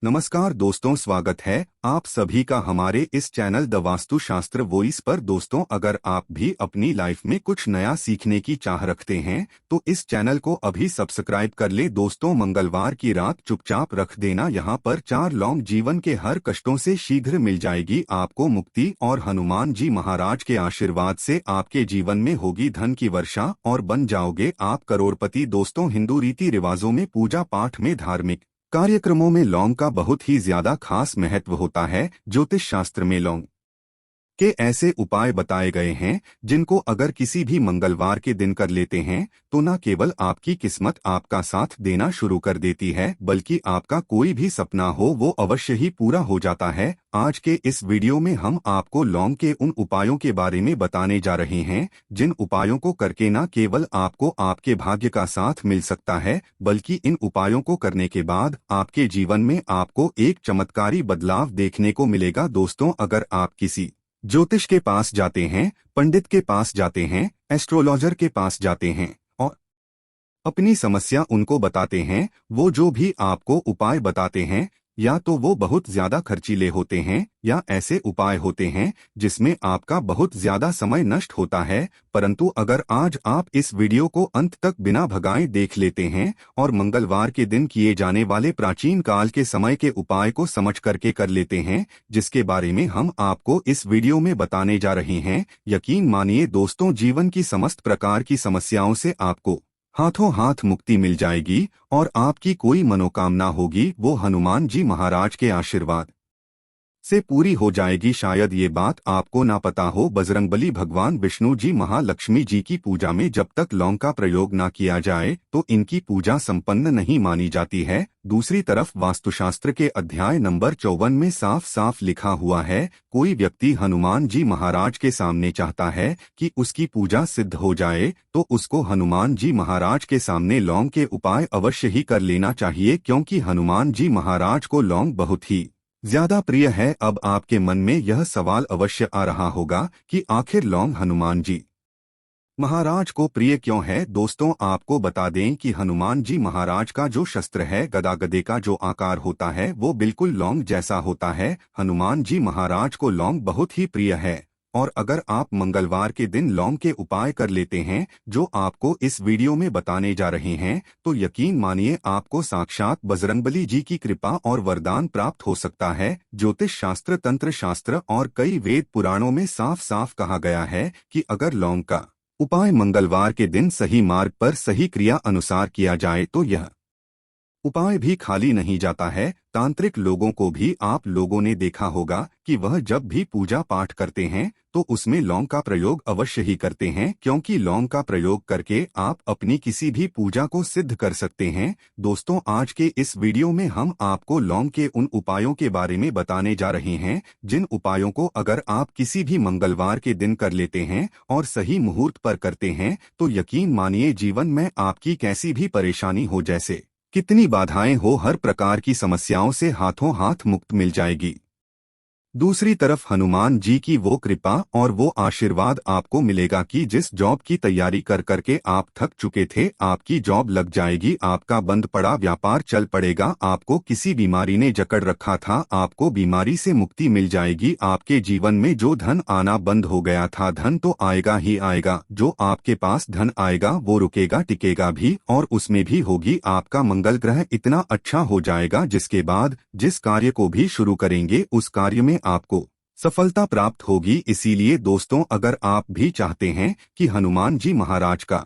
नमस्कार दोस्तों, स्वागत है आप सभी का हमारे इस चैनल द वास्तु शास्त्र वॉइस पर। दोस्तों, अगर आप भी अपनी लाइफ में कुछ नया सीखने की चाह रखते हैं तो इस चैनल को अभी सब्सक्राइब कर ले। दोस्तों, मंगलवार की रात चुपचाप रख देना, यहाँ पर 4 लौंग जीवन के हर कष्टों से शीघ्र मिल जाएगी आपको मुक्ति, और हनुमान जी महाराज के आशीर्वाद से आपके जीवन में होगी धन की वर्षा और बन जाओगे आप करोड़पति। दोस्तों, हिंदू रीति रिवाजों में, पूजा पाठ में, धार्मिक कार्यक्रमों में लौंग का बहुत ही ज्यादा खास महत्व होता है। ज्योतिष शास्त्र में लौंग के ऐसे उपाय बताए गए हैं जिनको अगर किसी भी मंगलवार के दिन कर लेते हैं तो न केवल आपकी किस्मत आपका साथ देना शुरू कर देती है, बल्कि आपका कोई भी सपना हो वो अवश्य ही पूरा हो जाता है। आज के इस वीडियो में हम आपको लौंग के उन उपायों के बारे में बताने जा रहे हैं जिन उपायों को करके न केवल आपको आपके भाग्य का साथ मिल सकता है, बल्कि इन उपायों को करने के बाद आपके जीवन में आपको एक चमत्कारी बदलाव देखने को मिलेगा। दोस्तों, अगर आप किसी ज्योतिष के पास जाते हैं, पंडित के पास जाते हैं, एस्ट्रोलॉजर के पास जाते हैं और अपनी समस्या उनको बताते हैं, वो जो भी आपको उपाय बताते हैं या तो वो बहुत ज्यादा खर्चीले होते हैं या ऐसे उपाय होते हैं जिसमें आपका बहुत ज्यादा समय नष्ट होता है। परंतु अगर आज आप इस वीडियो को अंत तक बिना भगाए देख लेते हैं और मंगलवार के दिन किए जाने वाले प्राचीन काल के समय के उपाय को समझ करके कर लेते हैं, जिसके बारे में हम आपको इस वीडियो में बताने जा रहे हैं, यकीन मानिए दोस्तों, जीवन की समस्त प्रकार की समस्याओं से आपको हाथों हाथ मुक्ति मिल जाएगी और आपकी कोई मनोकामना होगी वो हनुमान जी महाराज के आशीर्वाद से पूरी हो जाएगी। शायद ये बात आपको ना पता हो, बजरंगबली भगवान विष्णु जी महालक्ष्मी जी की पूजा में जब तक लौंग का प्रयोग ना किया जाए तो इनकी पूजा संपन्न नहीं मानी जाती है। दूसरी तरफ वास्तुशास्त्र के अध्याय नंबर 54 में साफ साफ लिखा हुआ है, कोई व्यक्ति हनुमान जी महाराज के सामने चाहता है कि उसकी पूजा सिद्ध हो जाए तो उसको हनुमान जी महाराज के सामने लौंग के उपाय अवश्य ही कर लेना चाहिए, क्योंकि हनुमान जी महाराज को लौंग बहुत ही ज्यादा प्रिय है। अब आपके मन में यह सवाल अवश्य आ रहा होगा कि आखिर लौंग हनुमान जी महाराज को प्रिय क्यों है। दोस्तों, आपको बता दें कि हनुमान जी महाराज का जो शस्त्र है, गदा, गदे का जो आकार होता है वो बिल्कुल लौंग जैसा होता है। हनुमान जी महाराज को लौंग बहुत ही प्रिय है और अगर आप मंगलवार के दिन लौंग के उपाय कर लेते हैं जो आपको इस वीडियो में बताने जा रहे हैं तो यकीन मानिए आपको साक्षात बजरंगबली जी की कृपा और वरदान प्राप्त हो सकता है। ज्योतिष शास्त्र, तंत्र शास्त्र और कई वेद पुराणों में साफ साफ कहा गया है कि अगर लौंग का उपाय मंगलवार के दिन सही मार्ग पर सही क्रिया अनुसार किया जाए तो यह उपाय भी खाली नहीं जाता है। तांत्रिक लोगों को भी आप लोगों ने देखा होगा कि वह जब भी पूजा पाठ करते हैं तो उसमें लौंग का प्रयोग अवश्य ही करते हैं, क्योंकि लौंग का प्रयोग करके आप अपनी किसी भी पूजा को सिद्ध कर सकते हैं। दोस्तों, आज के इस वीडियो में हम आपको लौंग के उन उपायों के बारे में बताने जा रहे हैं जिन उपायों को अगर आप किसी भी मंगलवार के दिन कर लेते हैं और सही मुहूर्त पर करते हैं तो यकीन मानिए जीवन में आपकी कैसी भी परेशानी हो, जैसे कितनी बाधाएं हो, हर प्रकार की समस्याओं से हाथों हाथ मुक्त मिल जाएगी। दूसरी तरफ हनुमान जी की वो कृपा और वो आशीर्वाद आपको मिलेगा कि जिस जॉब की तैयारी कर करके आप थक चुके थे, आपकी जॉब लग जाएगी, आपका बंद पड़ा व्यापार चल पड़ेगा, आपको किसी बीमारी ने जकड़ रखा था, आपको बीमारी से मुक्ति मिल जाएगी, आपके जीवन में जो धन आना बंद हो गया था, धन तो आएगा ही आएगा, जो आपके पास धन आएगा वो रुकेगा टिकेगा भी और उसमें भी होगी आपका मंगल ग्रह इतना अच्छा हो जाएगा जिसके बाद जिस कार्य को भी शुरू करेंगे उस कार्य में आपको सफलता प्राप्त होगी। इसीलिए दोस्तों, अगर आप भी चाहते हैं कि हनुमान जी महाराज का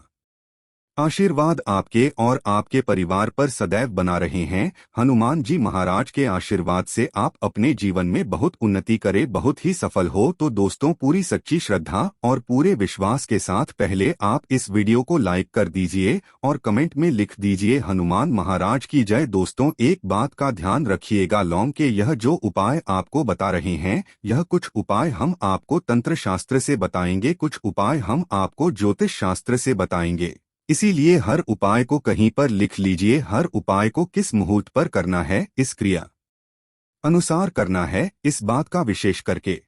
आशीर्वाद आपके और आपके परिवार पर सदैव बना रहे हैं, हनुमान जी महाराज के आशीर्वाद से आप अपने जीवन में बहुत उन्नति करें, बहुत ही सफल हो, तो दोस्तों पूरी सच्ची श्रद्धा और पूरे विश्वास के साथ पहले आप इस वीडियो को लाइक कर दीजिए और कमेंट में लिख दीजिए हनुमान महाराज की जय। दोस्तों, एक बात का ध्यान रखिएगा, लौंग के यह जो उपाय आपको बता रहे हैं यह कुछ उपाय हम आपको तंत्र शास्त्र से बताएंगे, कुछ उपाय हम आपको ज्योतिष शास्त्र से बताएंगे। इसीलिए हर उपाय को कहीं पर लिख लीजिए, हर उपाय को किस मुहूर्त पर करना है, इस क्रिया अनुसार करना है, इस बात का विशेष करके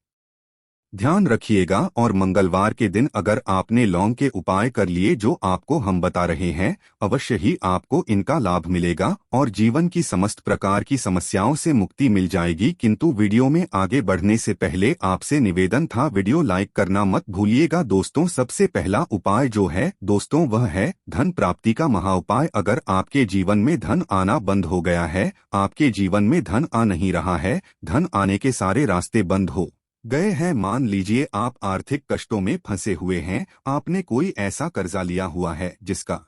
ध्यान रखिएगा और मंगलवार के दिन अगर आपने लौंग के उपाय कर लिए जो आपको हम बता रहे हैं, अवश्य ही आपको इनका लाभ मिलेगा और जीवन की समस्त प्रकार की समस्याओं से मुक्ति मिल जाएगी। किंतु वीडियो में आगे बढ़ने से पहले आपसे निवेदन था, वीडियो लाइक करना मत भूलिएगा। दोस्तों, सबसे पहला उपाय जो है दोस्तों वह है धन प्राप्ति का महाउपाय। अगर आपके जीवन में धन आना बंद हो गया है, आपके जीवन में धन आ नहीं रहा है, धन आने के सारे रास्ते बंद हो गए हैं, मान लीजिए आप आर्थिक कष्टों में फंसे हुए हैं, आपने कोई ऐसा कर्जा लिया हुआ है जिसका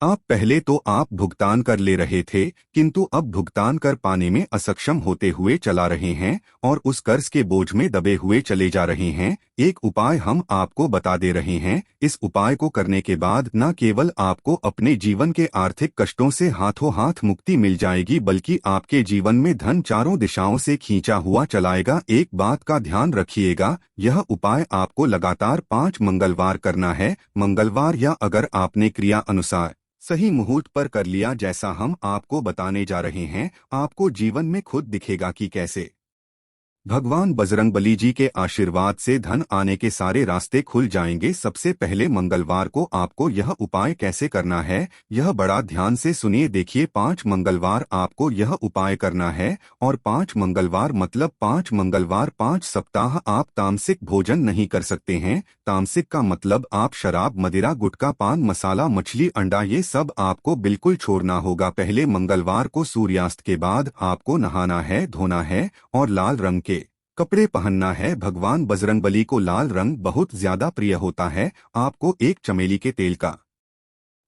आप पहले तो आप भुगतान कर ले रहे थे, किंतु अब भुगतान कर पाने में असक्षम होते हुए चला रहे हैं और उस कर्ज के बोझ में दबे हुए चले जा रहे हैं। एक उपाय हम आपको बता दे रहे हैं। इस उपाय को करने के बाद न केवल आपको अपने जीवन के आर्थिक कष्टों से हाथों हाथ मुक्ति मिल जाएगी, बल्कि आपके जीवन में धन चारों दिशाओं से खींचा हुआ चलाएगा। एक बात का ध्यान रखिएगा, यह उपाय आपको लगातार 5 मंगलवार करना है। मंगलवार या अगर आपने क्रिया अनुसार सही मुहूर्त पर कर लिया जैसा हम आपको बताने जा रहे हैं, आपको जीवन में खुद दिखेगा कि कैसे भगवान बजरंगबली जी के आशीर्वाद से धन आने के सारे रास्ते खुल जाएंगे। सबसे पहले मंगलवार को आपको यह उपाय कैसे करना है, यह बड़ा ध्यान से सुनिए। देखिए, 5 मंगलवार आपको यह उपाय करना है और 5 मंगलवार मतलब 5 मंगलवार 5 सप्ताह आप तामसिक भोजन नहीं कर सकते हैं। तामसिक का मतलब आप शराब, मदिरा, गुटखा, पान मसाला, मछली, अंडा ये सब आपको बिल्कुल छोड़ना होगा। पहले मंगलवार को सूर्यास्त के बाद आपको नहाना है, धोना है और लाल रंग के कपड़े पहनना है। भगवान बजरंगबली को लाल रंग बहुत ज्यादा प्रिय होता है। आपको एक चमेली के तेल का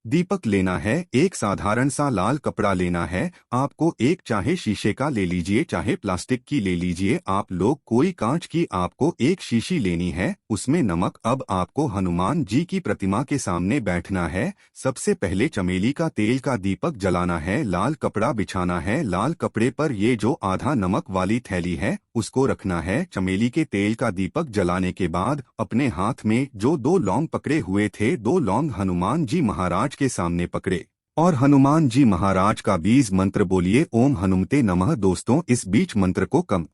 दीपक लेना है, एक साधारण सा लाल कपड़ा लेना है। आपको एक चाहे शीशे का ले लीजिए चाहे प्लास्टिक की ले लीजिए, आप लोग कोई कांच की आपको एक शीशी लेनी है, उसमें नमक। अब आपको हनुमान जी की प्रतिमा के सामने बैठना है। सबसे पहले चमेली का तेल का दीपक जलाना है, लाल कपड़ा बिछाना है, लाल कपड़े पर ये जो आधा नमक वाली थैली है उसको रखना है। चमेली के तेल का दीपक जलाने के बाद अपने हाथ में जो 2 लौंग पकड़े हुए थे, 2 लौंग हनुमान जी महाराज के सामने पकड़े और हनुमान जी महाराज का बीज मंत्र बोलिए, ओम हनुमते नमः। दोस्तों, इस बीज मंत्र को कम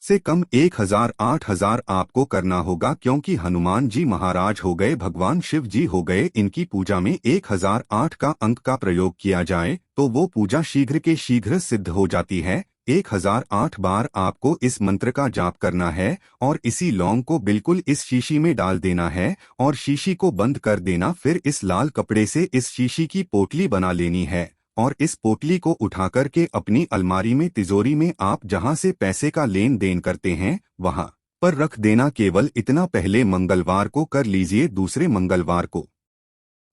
से कम 1000 8000 आपको करना होगा, क्योंकि हनुमान जी महाराज हो गए भगवान शिव जी हो गए। इनकी पूजा में 1008 का अंक का प्रयोग किया जाए तो वो पूजा शीघ्र के शीघ्र सिद्ध हो जाती है। 1008 बार आपको इस मंत्र का जाप करना है और इसी लौंग को बिल्कुल इस शीशी में डाल देना है और शीशी को बंद कर देना। फिर इस लाल कपड़े से इस शीशी की पोटली बना लेनी है और इस पोटली को उठाकर के अपनी अलमारी में, तिजोरी में, आप जहां से पैसे का लेन देन करते हैं वहां पर रख देना। केवल इतना पहले मंगलवार को कर लीजिए। दूसरे मंगलवार को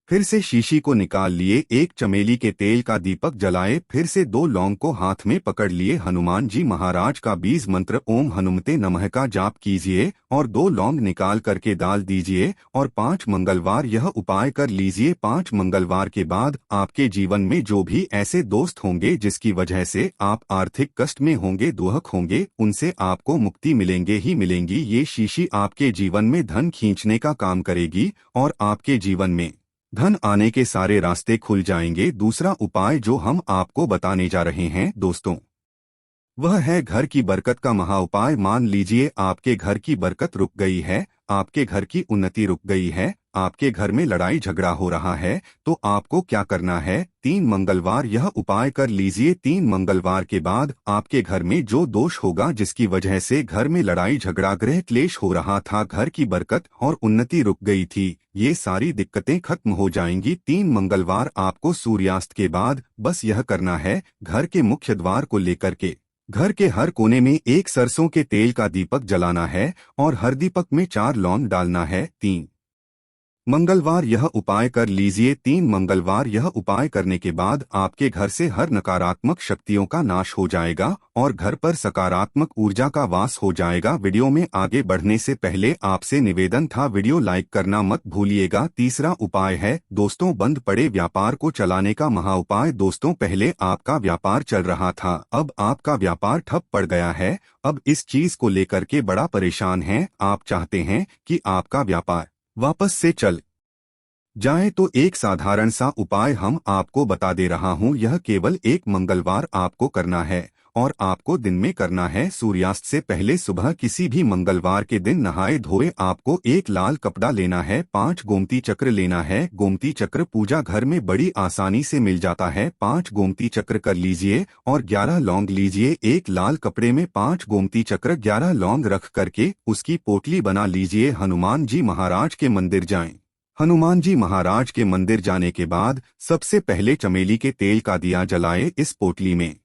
फिर से शीशी को निकाल लिए, एक चमेली के तेल का दीपक जलाए, फिर से 2 लौंग को हाथ में पकड़ लिए, हनुमान जी महाराज का बीज मंत्र ओम हनुमते नमः का जाप कीजिए और 2 लौंग निकाल करके डाल दीजिए और 5 मंगलवार यह उपाय कर लीजिए। 5 मंगलवार के बाद आपके जीवन में जो भी ऐसे दोस्त होंगे जिसकी वजह से आप आर्थिक कष्ट में होंगे, दुहक होंगे, उनसे आपको मुक्ति मिलेंगे ही मिलेंगी। ये शीशी आपके जीवन में धन खींचने का काम करेगी और आपके जीवन में धन आने के सारे रास्ते खुल जाएंगे। दूसरा उपाय जो हम आपको बताने जा रहे हैं दोस्तों, वह है घर की बरकत का महा उपाय। मान लीजिए आपके घर की बरकत रुक गई है, आपके घर की उन्नति रुक गई है, आपके घर में लड़ाई झगड़ा हो रहा है, तो आपको क्या करना है, 3 मंगलवार यह उपाय कर लीजिए। 3 मंगलवार के बाद आपके घर में जो दोष होगा, जिसकी वजह से घर में लड़ाई झगड़ा, गृह क्लेश हो रहा था, घर की बरकत और उन्नति रुक गई थी, ये सारी दिक्कतें खत्म हो जाएंगी। 3 मंगलवार आपको सूर्यास्त के बाद बस यह करना है, घर के मुख्य द्वार को लेकर के घर के हर कोने में एक सरसों के तेल का दीपक जलाना है और हर दीपक में 4 लौंग डालना है। 3 मंगलवार यह उपाय कर लीजिए। 3 मंगलवार यह उपाय करने के बाद आपके घर से हर नकारात्मक शक्तियों का नाश हो जाएगा और घर पर सकारात्मक ऊर्जा का वास हो जाएगा। वीडियो में आगे बढ़ने से पहले आपसे निवेदन था, वीडियो लाइक करना मत भूलिएगा। तीसरा उपाय है दोस्तों, बंद पड़े व्यापार को चलाने का महा उपाय। दोस्तों, पहले आपका व्यापार चल रहा था, अब आपका व्यापार ठप पड़ गया है, अब इस चीज को लेकर के बड़ा परेशान हैं, आप चाहते हैं कि आपका व्यापार वापस से चल जाए, तो एक साधारण सा उपाय हम आपको बता दे रहा हूं। यह केवल एक मंगलवार आपको करना है और आपको दिन में करना है सूर्यास्त से पहले। सुबह किसी भी मंगलवार के दिन नहाए धोए आपको एक लाल कपड़ा लेना है, 5 गोमती चक्र लेना है। गोमती चक्र पूजा घर में बड़ी आसानी से मिल जाता है। 5 गोमती चक्र कर लीजिए और 11 लौंग लीजिए। एक लाल कपड़े में 5 गोमती चक्र 11 लौंग रख करके उसकी पोटली बना लीजिए। हनुमान जी महाराज के मंदिर जाएं। हनुमान जी महाराज के मंदिर जाने के बाद सबसे पहले चमेली के तेल का दिया जलाए। इस पोटली में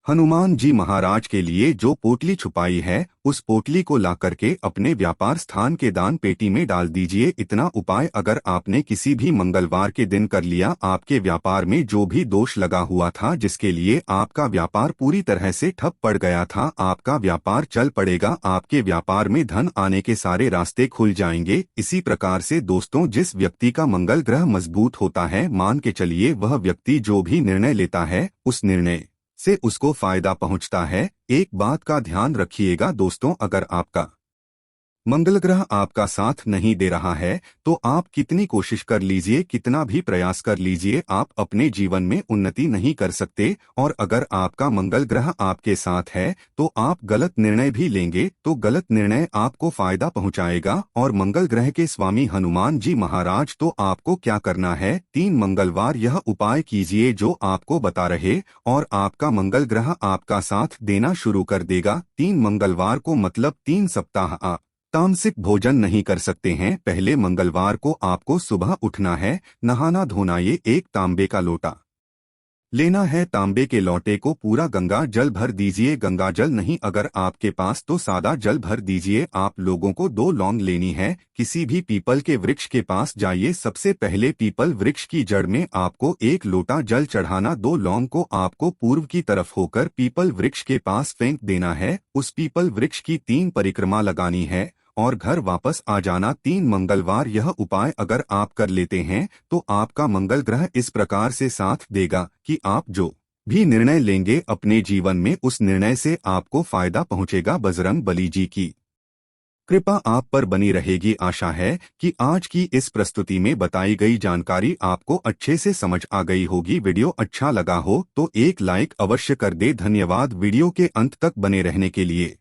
हनुमान जी महाराज के लिए जो पोटली छुपाई है उस पोटली को ला करके अपने व्यापार स्थान के दान पेटी में डाल दीजिए। इतना उपाय अगर आपने किसी भी मंगलवार के दिन कर लिया, आपके व्यापार में जो भी दोष लगा हुआ था, जिसके लिए आपका व्यापार पूरी तरह से ठप पड़ गया था, आपका व्यापार चल पड़ेगा। आपके व्यापार में धन आने के सारे रास्ते खुल जाएंगे। इसी प्रकार से दोस्तों, जिस व्यक्ति का मंगल ग्रह मजबूत होता है, मान के चलिए वह व्यक्ति जो भी निर्णय लेता है उस निर्णय से उसको फायदा पहुंचता है। एक बात का ध्यान रखिएगा दोस्तों, अगर आपका मंगल ग्रह आपका साथ नहीं दे रहा है तो आप कितनी कोशिश कर लीजिए, कितना भी प्रयास कर लीजिए, आप अपने जीवन में उन्नति नहीं कर सकते। और अगर आपका मंगल ग्रह आपके साथ है तो आप गलत निर्णय भी लेंगे तो गलत निर्णय आपको फायदा पहुंचाएगा। और मंगल ग्रह के स्वामी हनुमान जी महाराज, तो आपको क्या करना है, 3 मंगलवार यह उपाय कीजिए जो आपको बता रहे और आपका मंगल ग्रह आपका साथ देना शुरू कर देगा। 3 मंगलवार को मतलब 3 सप्ताह आप तामसिक भोजन नहीं कर सकते हैं। पहले मंगलवार को आपको सुबह उठना है, नहाना धोना, ये एक तांबे का लोटा लेना है। तांबे के लोटे को पूरा गंगा जल भर दीजिए। गंगा जल नहीं अगर आपके पास तो सादा जल भर दीजिए। आप लोगों को 2 लौंग लेनी है। किसी भी पीपल के वृक्ष के पास जाइए। सबसे पहले पीपल वृक्ष की जड़ में आपको 1 लोटा जल चढ़ाना। 2 लौंग को आपको पूर्व की तरफ होकर पीपल वृक्ष के पास फेंक देना है। उस पीपल वृक्ष की 3 परिक्रमा लगानी है और घर वापस आ जाना। 3 मंगलवार यह उपाय अगर आप कर लेते हैं तो आपका मंगल ग्रह इस प्रकार से साथ देगा कि आप जो भी निर्णय लेंगे अपने जीवन में उस निर्णय से आपको फायदा पहुंचेगा। बजरंग बली जी की कृपा आप पर बनी रहेगी। आशा है कि आज की इस प्रस्तुति में बताई गई जानकारी आपको अच्छे से समझ आ गई होगी। वीडियो अच्छा लगा हो तो एक लाइक अवश्य कर दे। धन्यवाद वीडियो के अंत तक बने रहने के लिए।